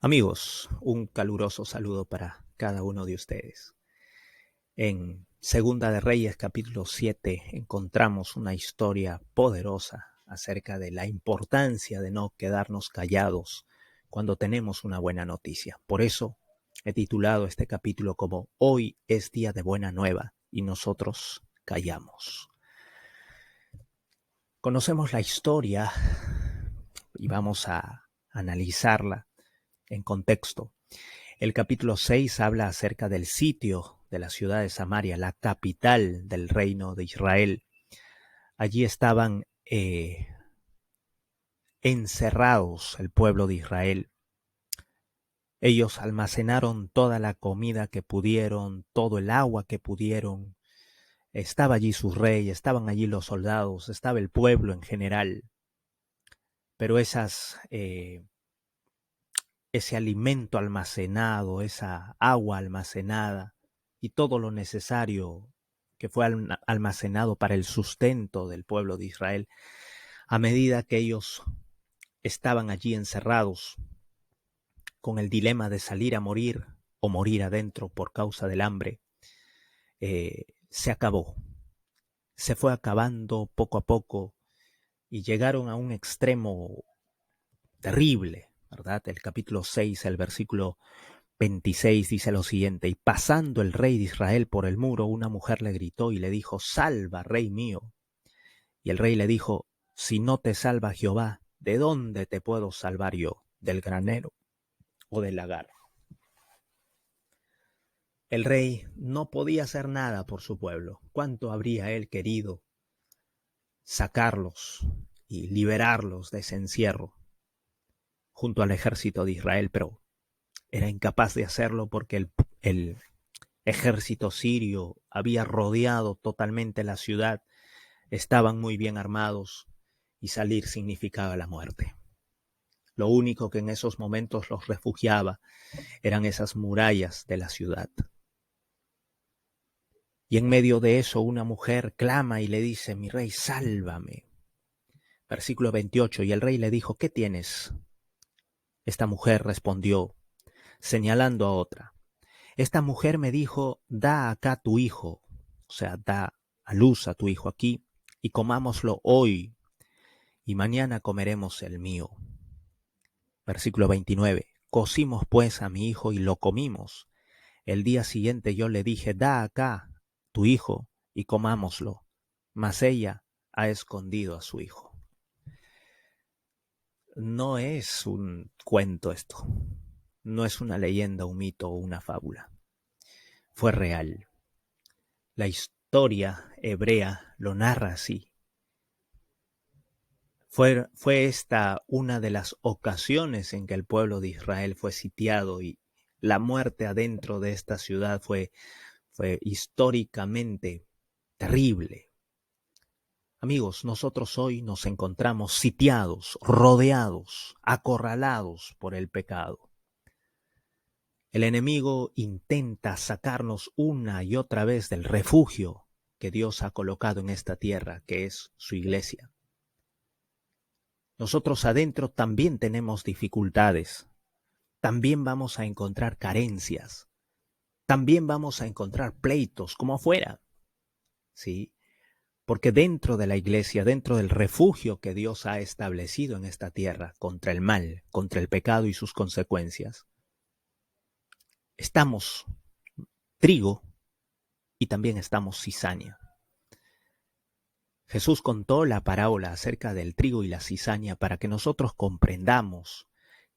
Amigos, un caluroso saludo para cada uno de ustedes. En Segunda de Reyes, capítulo 7, encontramos una historia poderosa acerca de la importancia de no quedarnos callados cuando tenemos una buena noticia. Por eso he titulado este capítulo como Hoy es día de buena nueva y nosotros callamos. Conocemos la historia y vamos a analizarla en contexto. El capítulo 6 habla acerca del sitio de la ciudad de Samaria, la capital del reino de Israel. Allí estaban encerrados el pueblo de Israel. Ellos almacenaron toda la comida que pudieron, todo el agua que pudieron. Estaba allí su rey, estaban allí los soldados, estaba el pueblo en general. Pero ese alimento almacenado, esa agua almacenada y todo lo necesario que fue almacenado para el sustento del pueblo de Israel, a medida que ellos estaban allí encerrados con el dilema de salir a morir o morir adentro por causa del hambre, se acabó. Se fue acabando poco a poco y llegaron a un extremo terrible, ¿verdad? El capítulo 6, el versículo 26 dice lo siguiente: y pasando el rey de Israel por el muro, una mujer le gritó y le dijo: salva, rey mío. Y el rey le dijo: si no te salva Jehová, ¿de dónde te puedo salvar yo? ¿Del granero o del lagar? El rey no podía hacer nada por su pueblo. ¿Cuánto habría él querido sacarlos y liberarlos de ese encierro junto al ejército de Israel? Pero era incapaz de hacerlo porque el ejército sirio había rodeado totalmente la ciudad, estaban muy bien armados y salir significaba la muerte. Lo único que en esos momentos los refugiaba eran esas murallas de la ciudad. Y en medio de eso una mujer clama y le dice: mi rey, sálvame. Versículo 28, y el rey le dijo: ¿qué tienes? Esta mujer respondió, señalando a otra: esta mujer me dijo: da acá tu hijo, o sea, da a luz a tu hijo aquí, y comámoslo hoy, y mañana comeremos el mío. Versículo 29. Cocimos pues a mi hijo y lo comimos. El día siguiente yo le dije: da acá tu hijo y comámoslo. Mas ella ha escondido a su hijo. No es un cuento esto. No es una leyenda, un mito o una fábula. Fue real. La historia hebrea lo narra así. Fue esta una de las ocasiones en que el pueblo de Israel fue sitiado y la muerte adentro de esta ciudad fue históricamente terrible. Amigos, nosotros hoy nos encontramos sitiados, rodeados, acorralados por el pecado. El enemigo intenta sacarnos una y otra vez del refugio que Dios ha colocado en esta tierra, que es su iglesia. Nosotros adentro también tenemos dificultades, también vamos a encontrar carencias, también vamos a encontrar pleitos como afuera, ¿sí? Porque dentro de la iglesia, dentro del refugio que Dios ha establecido en esta tierra contra el mal, contra el pecado y sus consecuencias, estamos trigo y también estamos cizaña. Jesús contó la parábola acerca del trigo y la cizaña para que nosotros comprendamos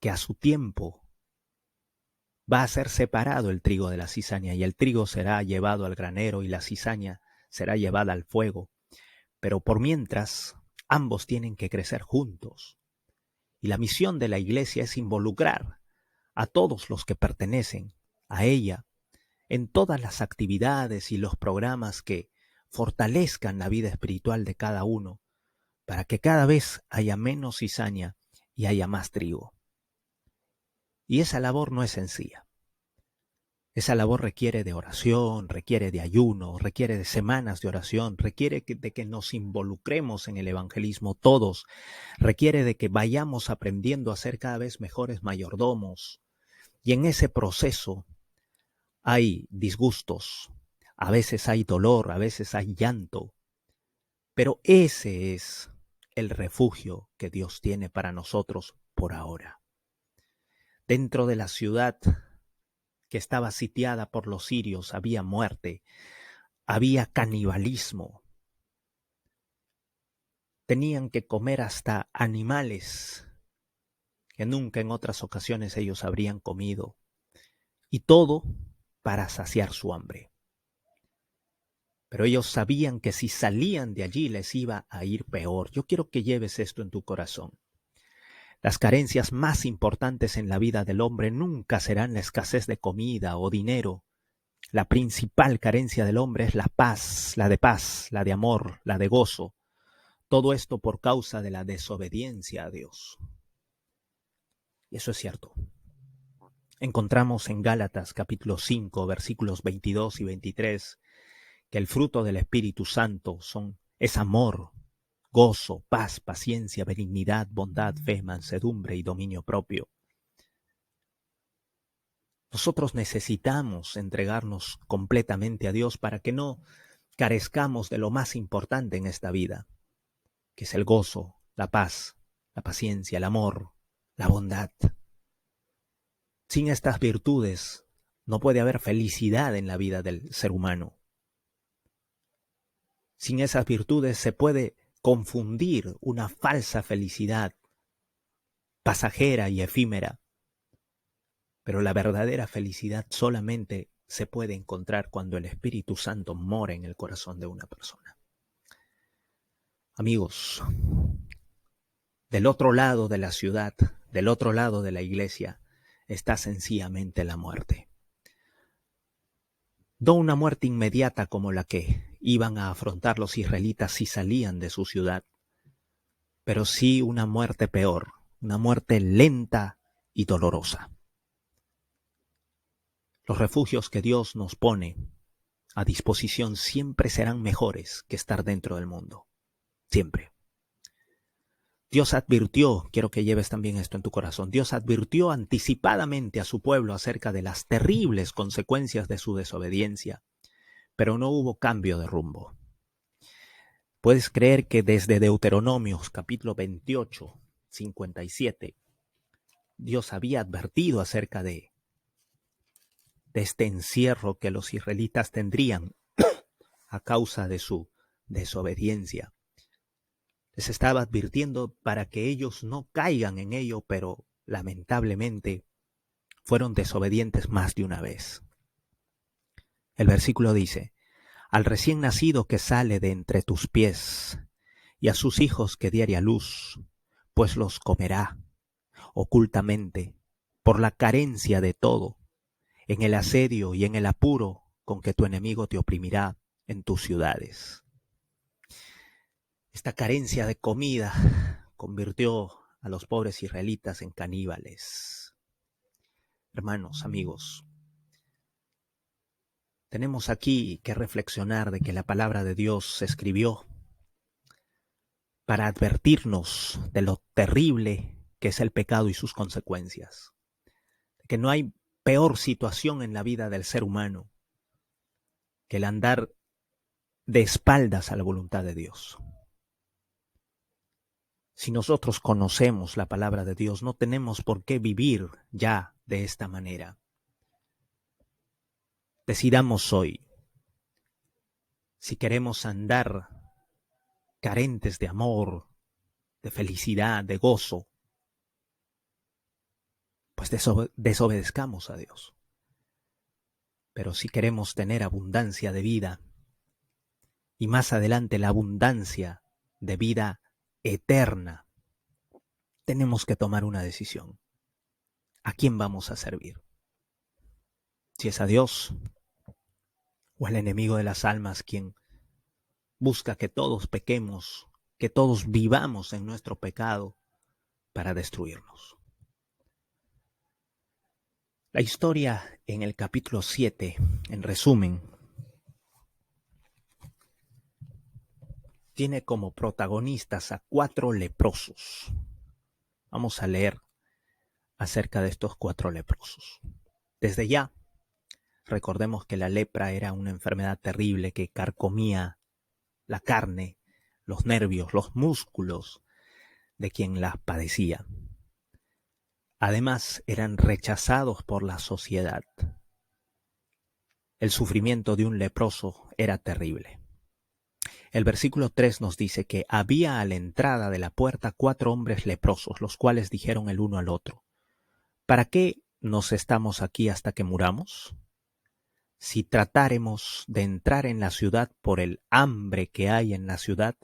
que a su tiempo va a ser separado el trigo de la cizaña, y el trigo será llevado al granero y la cizaña será llevada al fuego. Pero por mientras, ambos tienen que crecer juntos. Y la misión de la iglesia es involucrar a todos los que pertenecen a ella en todas las actividades y los programas que fortalezcan la vida espiritual de cada uno, para que cada vez haya menos cizaña y haya más trigo. Y esa labor no es sencilla. Esa labor requiere de oración, requiere de ayuno, requiere de semanas de oración, requiere de que nos involucremos en el evangelismo todos, requiere de que vayamos aprendiendo a ser cada vez mejores mayordomos, Y en ese proceso hay disgustos, a veces hay dolor, a veces hay llanto, pero ese es el refugio que Dios tiene para nosotros por ahora. Dentro de la ciudad que estaba sitiada por los sirios había muerte, había canibalismo. Tenían que comer hasta animales que nunca en otras ocasiones ellos habrían comido. Y todo para saciar su hambre. Pero ellos sabían que si salían de allí les iba a ir peor. Yo quiero que lleves esto en tu corazón. Las carencias más importantes en la vida del hombre nunca serán la escasez de comida o dinero. La principal carencia del hombre es la paz, la de amor, la de gozo. Todo esto por causa de la desobediencia a Dios. Y eso es cierto. Encontramos en Gálatas capítulo 5, versículos 22 y 23, que el fruto del Espíritu Santo es amor, gozo, paz, paciencia, benignidad, bondad, fe, mansedumbre y dominio propio. Nosotros necesitamos entregarnos completamente a Dios para que no carezcamos de lo más importante en esta vida, que es el gozo, la paz, la paciencia, el amor, la bondad. Sin estas virtudes no puede haber felicidad en la vida del ser humano. Sin esas virtudes se puede confundir una falsa felicidad pasajera y efímera, pero la verdadera felicidad solamente se puede encontrar cuando el Espíritu Santo mora en el corazón de una persona. Amigos, del otro lado de la ciudad, del otro lado de la iglesia, está sencillamente la muerte. No una muerte inmediata como la que iban a afrontar los israelitas si salían de su ciudad, pero sí una muerte peor, una muerte lenta y dolorosa. Los refugios que Dios nos pone a disposición siempre serán mejores que estar dentro del mundo. Siempre. Dios advirtió, quiero que lleves también esto en tu corazón, Dios advirtió anticipadamente a su pueblo acerca de las terribles consecuencias de su desobediencia, pero no hubo cambio de rumbo. Puedes creer que desde Deuteronomios capítulo 28, 57, Dios había advertido acerca de este encierro que los israelitas tendrían a causa de su desobediencia. Les estaba advirtiendo para que ellos no caigan en ello, pero lamentablemente fueron desobedientes más de una vez. El versículo dice: al recién nacido que sale de entre tus pies, y a sus hijos que diere a luz, pues los comerá ocultamente, por la carencia de todo, en el asedio y en el apuro con que tu enemigo te oprimirá en tus ciudades. Esta carencia de comida convirtió a los pobres israelitas en caníbales. Hermanos, amigos, tenemos aquí que reflexionar de que la palabra de Dios se escribió para advertirnos de lo terrible que es el pecado y sus consecuencias. De que no hay peor situación en la vida del ser humano que el andar de espaldas a la voluntad de Dios. Si nosotros conocemos la palabra de Dios, no tenemos por qué vivir ya de esta manera. Decidamos hoy si queremos andar carentes de amor, de felicidad, de gozo, pues desobedezcamos a Dios. Pero si queremos tener abundancia de vida, y más adelante la abundancia de vida eterna, tenemos que tomar una decisión. ¿A quién vamos a servir? Si es a Dios o al enemigo de las almas, quien busca que todos pequemos, que todos vivamos en nuestro pecado para destruirnos. La historia en el capítulo 7, en resumen, tiene como protagonistas a 4 leprosos. Vamos a leer acerca de estos 4 leprosos. Desde ya, recordemos que la lepra era una enfermedad terrible que carcomía la carne, los nervios, los músculos de quien las padecía. Además, eran rechazados por la sociedad. El sufrimiento de un leproso era terrible. El versículo 3 nos dice que había a la entrada de la puerta 4 hombres leprosos, los cuales dijeron el uno al otro: ¿para qué nos estamos aquí hasta que muramos? Si tratáremos de entrar en la ciudad por el hambre que hay en la ciudad,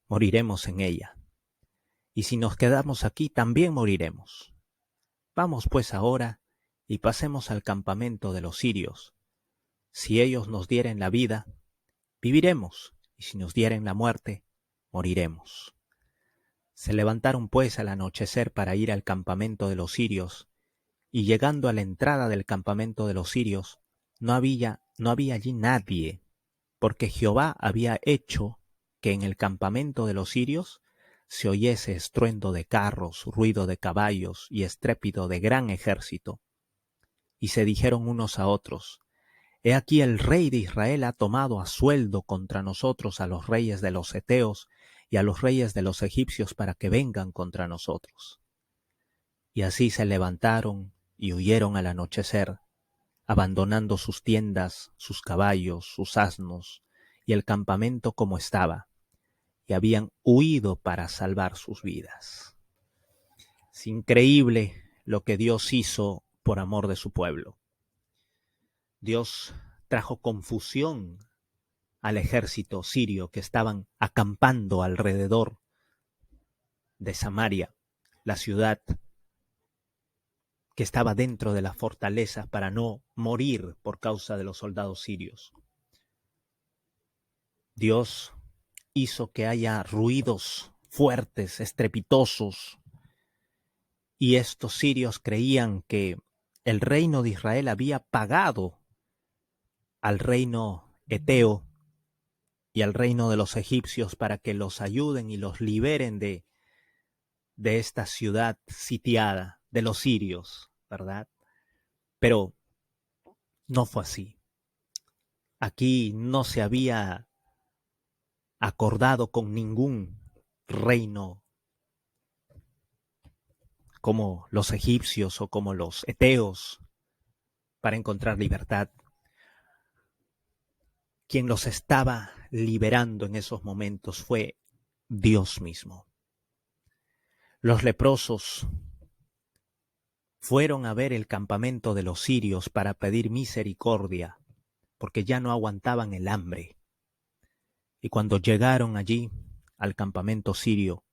moriremos en ella. Y si nos quedamos aquí, también moriremos. Vamos pues ahora y pasemos al campamento de los sirios. Si ellos nos dieren la vida, viviremos, y si nos dieren la muerte, moriremos. Se levantaron pues al anochecer para ir al campamento de los sirios, y llegando a la entrada del campamento de los sirios, no había allí nadie, porque Jehová había hecho que en el campamento de los sirios se oyese estruendo de carros, ruido de caballos y estrépito de gran ejército. Y se dijeron unos a otros: He aquí el rey de Israel ha tomado a sueldo contra nosotros a los reyes de los heteos y a los reyes de los egipcios para que vengan contra nosotros. Y así se levantaron y huyeron al anochecer, abandonando sus tiendas, sus caballos, sus asnos y el campamento como estaba, y habían huido para salvar sus vidas. Es increíble lo que Dios hizo por amor de su pueblo. Dios trajo confusión al ejército sirio que estaban acampando alrededor de Samaria, la ciudad que estaba dentro de la fortaleza, para no morir por causa de los soldados sirios. Dios hizo que haya ruidos fuertes, estrepitosos, y estos sirios creían que el reino de Israel había pagado al reino heteo y al reino de los egipcios para que los ayuden y los liberen de esta ciudad sitiada, de los sirios, ¿verdad? Pero no fue así. Aquí no se había acordado con ningún reino como los egipcios o como los heteos para encontrar libertad. Quien los estaba liberando en esos momentos fue Dios mismo. Los leprosos fueron a ver el campamento de los sirios para pedir misericordia, porque ya no aguantaban el hambre. Y cuando llegaron allí, al campamento sirio,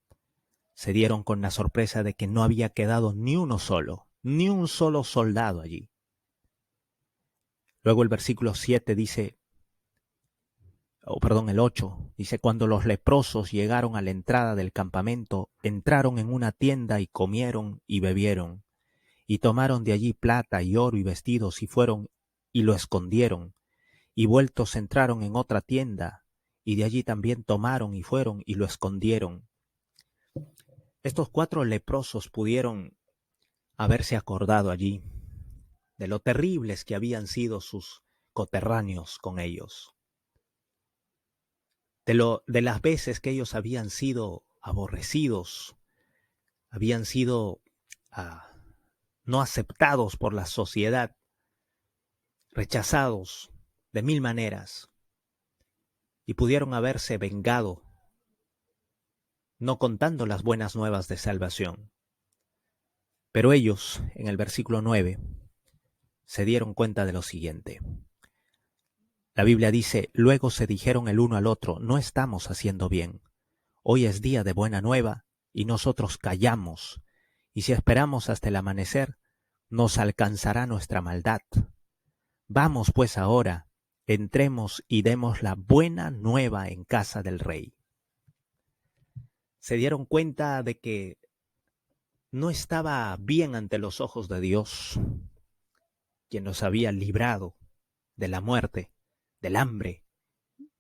se dieron con la sorpresa de que no había quedado ni un solo soldado allí. Luego el versículo 7 dice, el 8, dice: cuando los leprosos llegaron a la entrada del campamento, entraron en una tienda y comieron y bebieron, y tomaron de allí plata y oro y vestidos, y fueron y lo escondieron, y vueltos entraron en otra tienda, y de allí también tomaron y fueron y lo escondieron. Estos 4 leprosos pudieron haberse acordado allí de lo terribles que habían sido sus coterráneos con ellos, de las veces que ellos habían sido aborrecidos, habían sido no aceptados por la sociedad, rechazados de 1000 maneras, y pudieron haberse vengado, no contando las buenas nuevas de salvación. Pero ellos, en el versículo 9, se dieron cuenta de lo siguiente. La Biblia dice: luego se dijeron el uno al otro: no estamos haciendo bien. Hoy es día de buena nueva, y nosotros callamos, y si esperamos hasta el amanecer, nos alcanzará nuestra maldad. Vamos pues ahora, entremos y demos la buena nueva en casa del rey. Se dieron cuenta de que no estaba bien ante los ojos de Dios, quien los había librado de la muerte, del hambre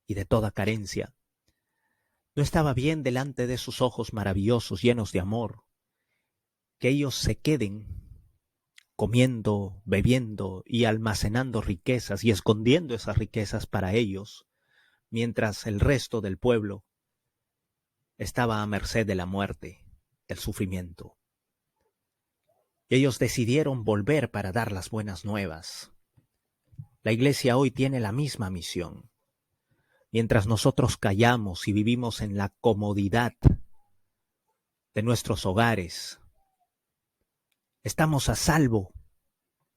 y de toda carencia. No estaba bien delante de sus ojos maravillosos, llenos de amor, que ellos se queden comiendo, bebiendo y almacenando riquezas y escondiendo esas riquezas para ellos, mientras el resto del pueblo estaba a merced de la muerte, del sufrimiento. Y ellos decidieron volver para dar las buenas nuevas. La iglesia hoy tiene la misma misión. Mientras nosotros callamos y vivimos en la comodidad de nuestros hogares, estamos a salvo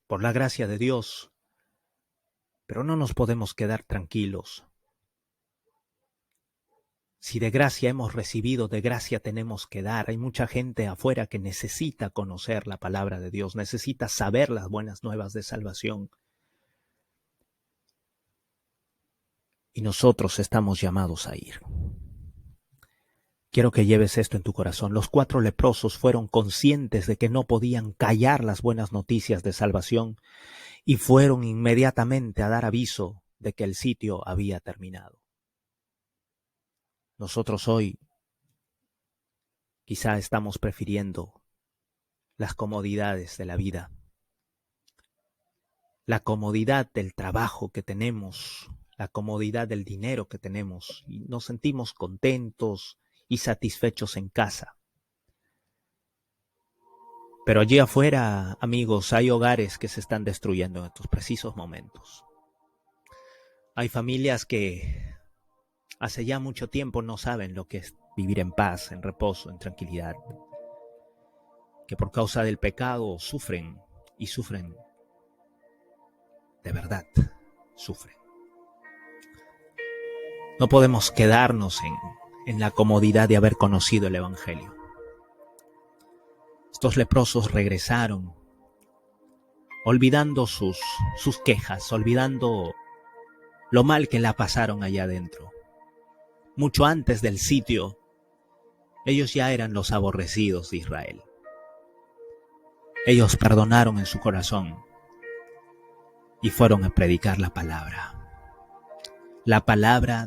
por la gracia de Dios, pero no nos podemos quedar tranquilos. Si de gracia hemos recibido, de gracia tenemos que dar. Hay mucha gente afuera que necesita conocer la palabra de Dios, necesita saber las buenas nuevas de salvación. Y nosotros estamos llamados a ir. Quiero que lleves esto en tu corazón. Los 4 leprosos fueron conscientes de que no podían callar las buenas noticias de salvación y fueron inmediatamente a dar aviso de que el sitio había terminado. Nosotros hoy quizá estamos prefiriendo las comodidades de la vida, la comodidad del trabajo que tenemos, la comodidad del dinero que tenemos, y nos sentimos contentos y satisfechos en casa. Pero allí afuera, amigos, hay hogares que se están destruyendo en estos precisos momentos. Hay familias que hace ya mucho tiempo no saben lo que es vivir en paz, en reposo, en tranquilidad. Que por causa del pecado sufren y sufren. De verdad, sufren. No podemos quedarnos en la comodidad de haber conocido el Evangelio. Estos leprosos regresaron, olvidando sus quejas, olvidando lo mal que la pasaron allá adentro. Mucho antes del sitio, ellos ya eran los aborrecidos de Israel. Ellos perdonaron en su corazón y fueron a predicar la palabra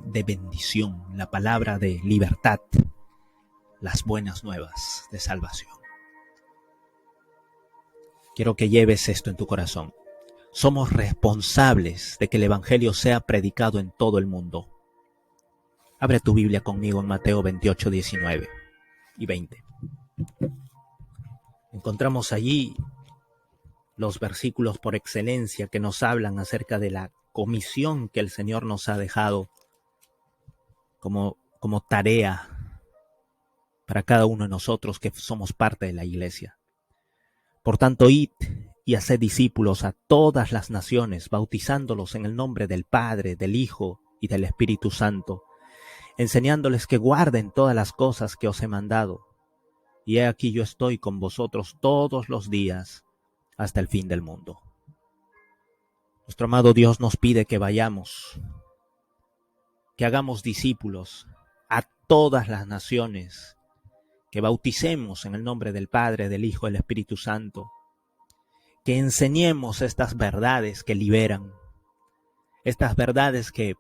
de bendición, la palabra de libertad, las buenas nuevas de salvación. Quiero que lleves esto en tu corazón. Somos responsables de que el Evangelio sea predicado en todo el mundo. Abre tu Biblia conmigo en Mateo 28, 19 y 20. Encontramos allí los versículos por excelencia que nos hablan acerca de la comisión que el Señor nos ha dejado como tarea para cada uno de nosotros que somos parte de la iglesia. Por tanto, id y haced discípulos a todas las naciones, bautizándolos en el nombre del Padre, del Hijo y del Espíritu Santo, enseñándoles que guarden todas las cosas que os he mandado. Y he aquí yo estoy con vosotros todos los días hasta el fin del mundo. Nuestro amado Dios nos pide que vayamos, que hagamos discípulos a todas las naciones, que bauticemos en el nombre del Padre, del Hijo y del Espíritu Santo, que enseñemos estas verdades que liberan, estas verdades que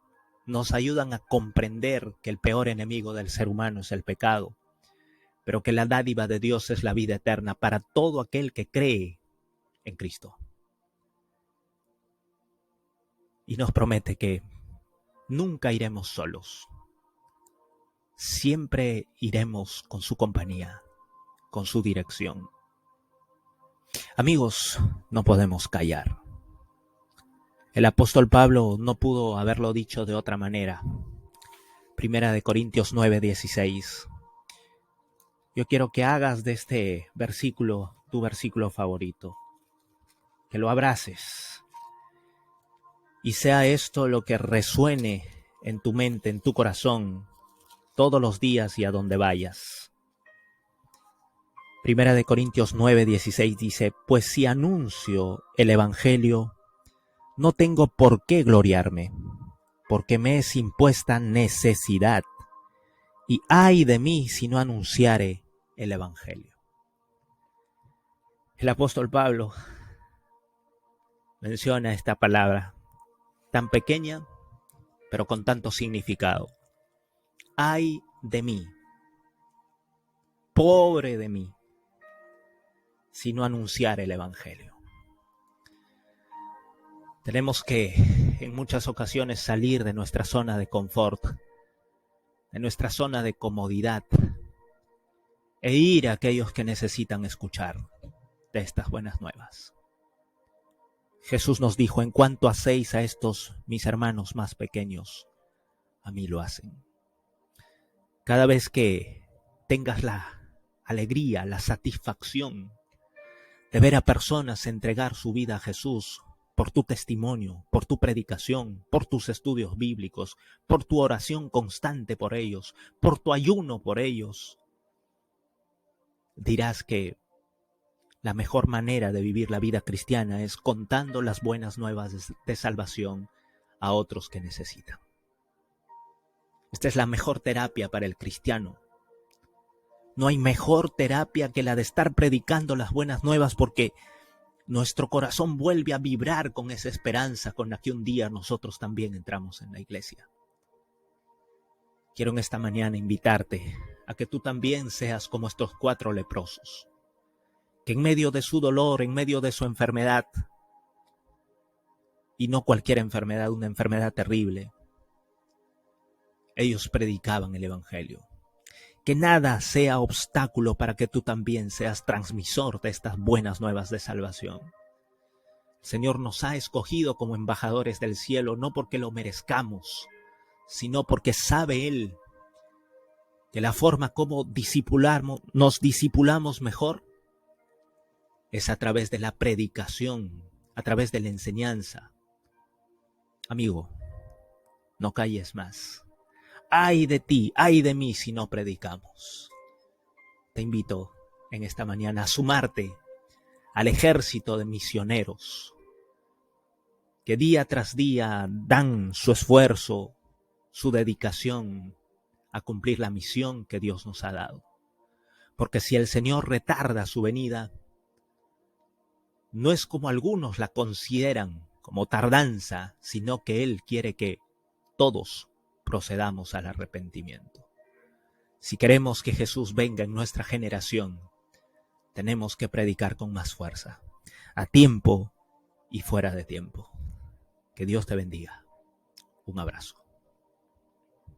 nos ayudan a comprender que el peor enemigo del ser humano es el pecado, pero que la dádiva de Dios es la vida eterna para todo aquel que cree en Cristo. Y nos promete que nunca iremos solos. Siempre iremos con su compañía, con su dirección. Amigos, no podemos callar. El apóstol Pablo no pudo haberlo dicho de otra manera. Primera de Corintios 9:16. Yo quiero que hagas de este versículo tu versículo favorito, que lo abraces y sea esto lo que resuene en tu mente, en tu corazón, todos los días y a donde vayas. Primera de Corintios 9:16 dice: pues si anuncio el Evangelio, no tengo por qué gloriarme, porque me es impuesta necesidad, y ay de mí si no anunciare el Evangelio. El apóstol Pablo menciona esta palabra tan pequeña, pero con tanto significado. Ay de mí, pobre de mí, si no anunciar el Evangelio. Tenemos que en muchas ocasiones salir de nuestra zona de confort, de nuestra zona de comodidad, e ir a aquellos que necesitan escuchar de estas buenas nuevas. Jesús nos dijo: en cuanto hacéis a estos mis hermanos más pequeños, a mí lo hacen. Cada vez que tengas la alegría, la satisfacción de ver a personas entregar su vida a Jesús por tu testimonio, por tu predicación, por tus estudios bíblicos, por tu oración constante por ellos, por tu ayuno por ellos, dirás que la mejor manera de vivir la vida cristiana es contando las buenas nuevas de salvación a otros que necesitan. Esta es la mejor terapia para el cristiano. No hay mejor terapia que la de estar predicando las buenas nuevas, porque nuestro corazón vuelve a vibrar con esa esperanza con la que un día nosotros también entramos en la iglesia. Quiero en esta mañana invitarte a que tú también seas como estos 4 leprosos, que en medio de su dolor, en medio de su enfermedad, y no cualquier enfermedad, una enfermedad terrible, ellos predicaban el evangelio. Que nada sea obstáculo para que tú también seas transmisor de estas buenas nuevas de salvación. El Señor nos ha escogido como embajadores del cielo, no porque lo merezcamos, sino porque sabe Él que la forma como nos discipulamos mejor es a través de la predicación, a través de la enseñanza. Amigo, no calles más. Ay de ti, ay de mí si no predicamos. Te invito en esta mañana a sumarte al ejército de misioneros que día tras día dan su esfuerzo, su dedicación a cumplir la misión que Dios nos ha dado. Porque si el Señor retarda su venida, no es como algunos la consideran, como tardanza, sino que Él quiere que todos procedamos al arrepentimiento. Si queremos que Jesús venga en nuestra generación, tenemos que predicar con más fuerza, a tiempo y fuera de tiempo. Que Dios te bendiga. Un abrazo.